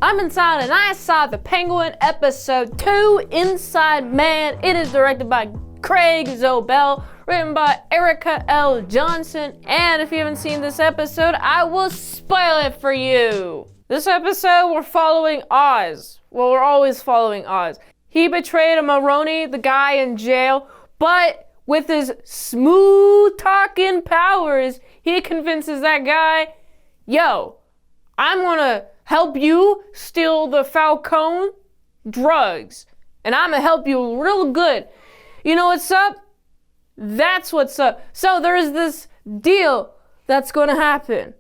I'm inside and I saw the Penguin episode 2, Inside Man. It is directed by Craig Zobel, written by Erica L. Johnson, and if you haven't seen this episode, I will spoil it for you. This episode, we're following Oz. Well, we're always following Oz. He betrayed a Maroney, the guy in jail, but with his smooth talking powers, he convinces that guy, yo, I'm gonna help you steal the Falcone drugs, and I'm gonna help you real good. You know what's up? That's what's up. So there's this deal that's gonna happen.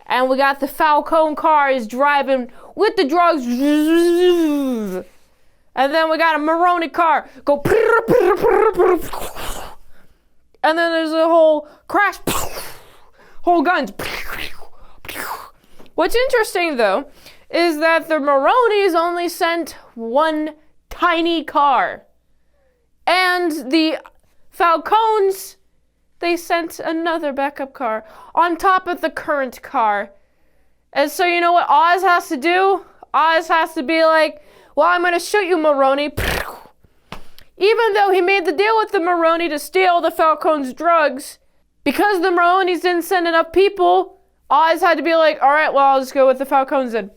And we got the Falcone car is driving with the drugs. And then we got a Maroney car go. And then there's a whole crash. Whole guns. What's interesting though is that the Maroneys only sent one tiny car. And the Falcones, they sent another backup car on top of the current car. And so you know what Oz has to do? Oz has to be like, well, I'm gonna shoot you, Maroney. Even though he made the deal with the Maroney to steal the Falcone's drugs, because the Maroneys didn't send enough people, Oz had to be like, all right, well, I'll just go with the Falcones then.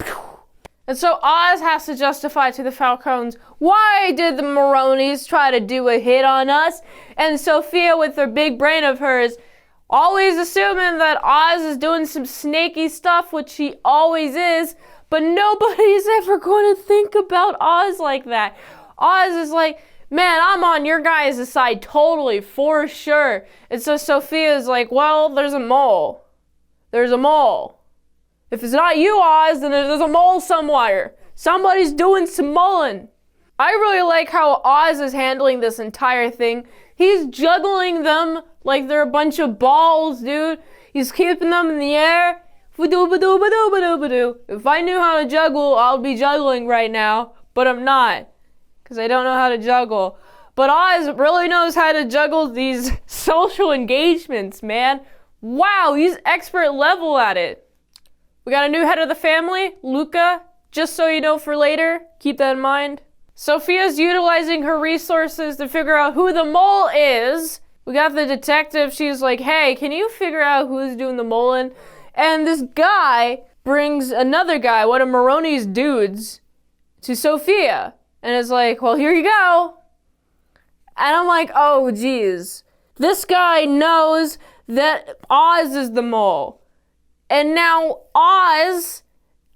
And so Oz has to justify to the Falcones, why did the Maroneys try to do a hit on us? And Sofia, with her big brain of hers, always assuming that Oz is doing some snaky stuff, which he always is, but nobody's ever going to think about Oz like that. Oz is like, man, I'm on your guys' side totally, for sure. And so Sofia's like, well, there's a mole. There's a mole. If it's not you, Oz, then there's a mole somewhere. Somebody's doing some moling. I really like how Oz is handling this entire thing. He's juggling them like they're a bunch of balls, dude. He's keeping them in the air. If I knew how to juggle, I'll be juggling right now, but I'm not, because I don't know how to juggle. But Oz really knows how to juggle these social engagements, man. Wow, he's expert level at it. We got a new head of the family, Luca, just so you know for later, keep that in mind. Sofia's utilizing her resources to figure out who the mole is. We got the detective, she's like, hey, can you figure out who's doing the moling? And this guy brings another guy, one of Maroney's dudes, to Sofia. And is like, well, here you go. And I'm like, oh, geez. This guy knows that Oz is the mole. And now Oz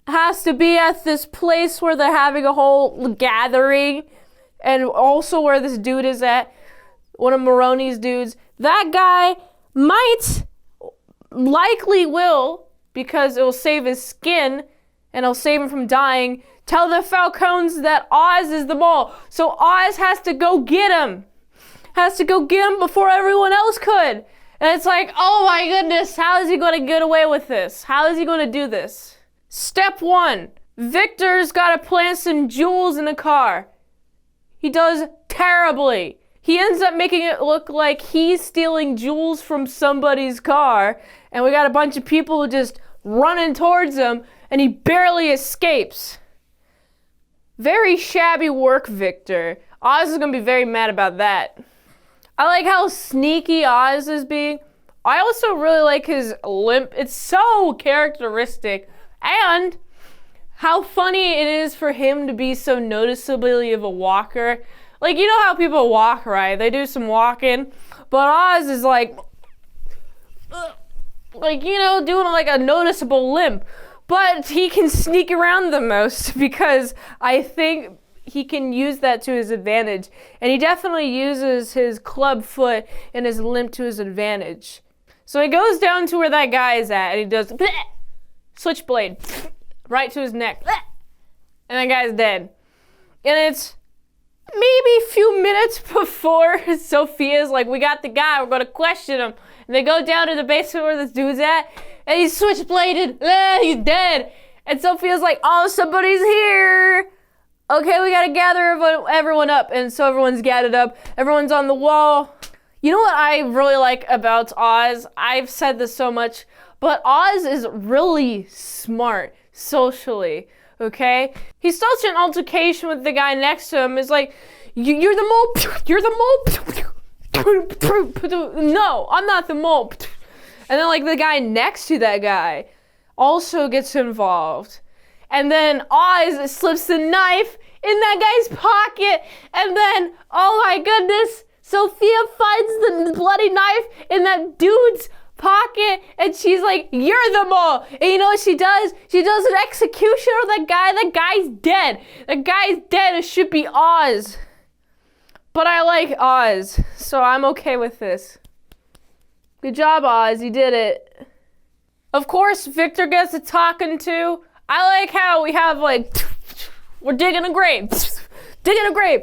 has to be at this place where they're having a whole gathering. And also where this dude is at, one of Maroney's dudes. That guy likely will, because it will save his skin and it'll save him from dying, tell the Falcones that Oz is the mole. So Oz has to go get him. Has to go get him before everyone else could. And it's like, oh my goodness, how is he going to get away with this? How is he going to do this? Step 1, Victor's got to plant some jewels in the car. He does terribly. He ends up making it look like he's stealing jewels from somebody's car, and we got a bunch of people just running towards him, and he barely escapes. Very shabby work, Victor. Oz is going to be very mad about that. I like how sneaky Oz is being. I also really like his limp. It's so characteristic. And how funny it is for him to be so noticeably of a walker. Like, you know how people walk, right? They do some walking. But Oz is like, you know, doing like a noticeable limp. But he can sneak around the most because I think he can use that to his advantage. And he definitely uses his club foot and his limp to his advantage. So he goes down to where that guy is at and he does switchblade right to his neck. And that guy's dead. And it's maybe a few minutes before Sofia's like, we got the guy, we're going to question him. And they go down to the basement where this dude's at, and he's switchbladed. He's dead. And Sofia's like, oh, somebody's here. Okay, we got to gather everyone up. And so everyone's gathered up. Everyone's on the wall. You know what I really like about Oz? I've said this so much, but Oz is really smart. socially, okay? He starts an altercation with the guy next to him. Is like, you're the mole, you're the mole. No, I'm not the mole. And then like the guy next to that guy also gets involved. And then Oz slips the knife in that guy's pocket. And then, oh my goodness, Sofia finds the bloody knife in that dude's pocket. And she's like, you're the mole. And you know what she does? She does an execution of that guy. That guy's dead. That guy's dead. It should be Oz. But I like Oz, so I'm okay with this. Good job, Oz. You did it. Of course, Victor gets a talking to. I like how we have like, we're digging a grave. Digging a grave.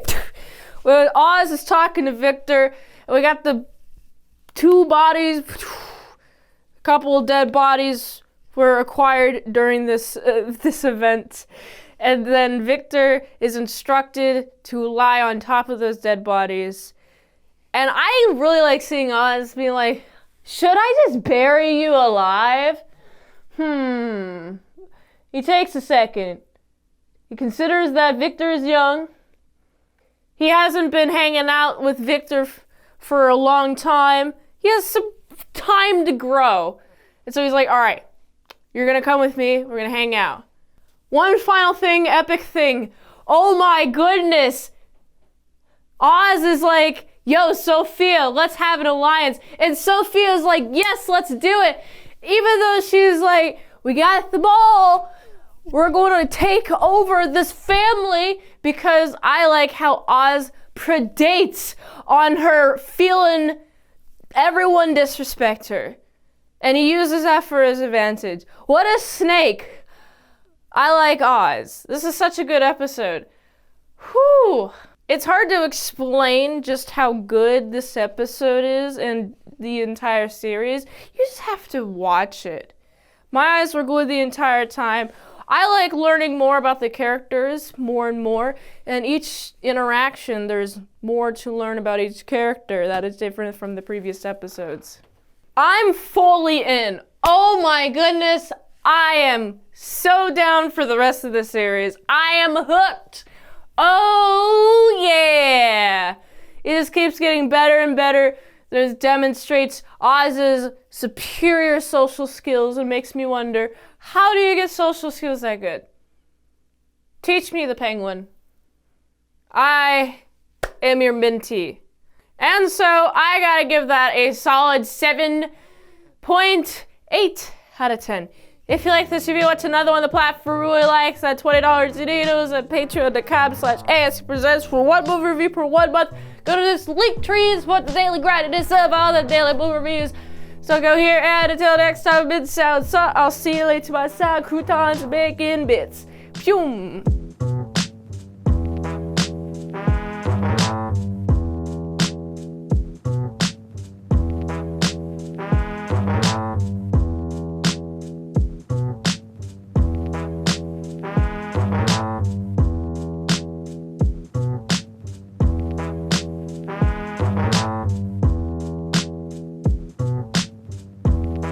When Oz is talking to Victor, and we got the 2 bodies. A couple of dead bodies were acquired during this event. And then Victor is instructed to lie on top of those dead bodies. And I really like seeing Oz being like, should I just bury you alive? He takes a second. He considers that Victor is young. He hasn't been hanging out with Victor for a long time. He has some time to grow. And so he's like, all right, you're going to come with me. We're going to hang out. One final thing, epic thing. Oh my goodness. Oz is like, yo, Sofia, let's have an alliance. And Sofia's like, yes, let's do it. Even though she's like, we got the ball. We're going to take over this family, because I like how Oz predates on her feeling everyone disrespect her. And he uses that for his advantage. What a snake. I like Oz. This is such a good episode. Whew. It's hard to explain just how good this episode is and the entire series. You just have to watch it. My eyes were glued the entire time. I like learning more about the characters more and more. And each interaction, there's more to learn about each character that is different from the previous episodes. I'm fully in. Oh my goodness. I am so down for the rest of the series. I am hooked. Oh yeah. It just keeps getting better and better. This demonstrates Oz's superior social skills and makes me wonder, how do you get social skills that good? Teach me, the penguin. I am your mentee. And so I gotta give that a solid 7.8 out of 10. If you like this review, watch another one on the platform really likes that $20 Doritos at patreon.com/ASEPresents for 1 movie review per 1 month. Go to this link tree is what the daily grind is of all the daily movie reviews. So go here, and until next time, Mint Salad. So I'll see you later, my salad, croutons, bacon bits. Phew.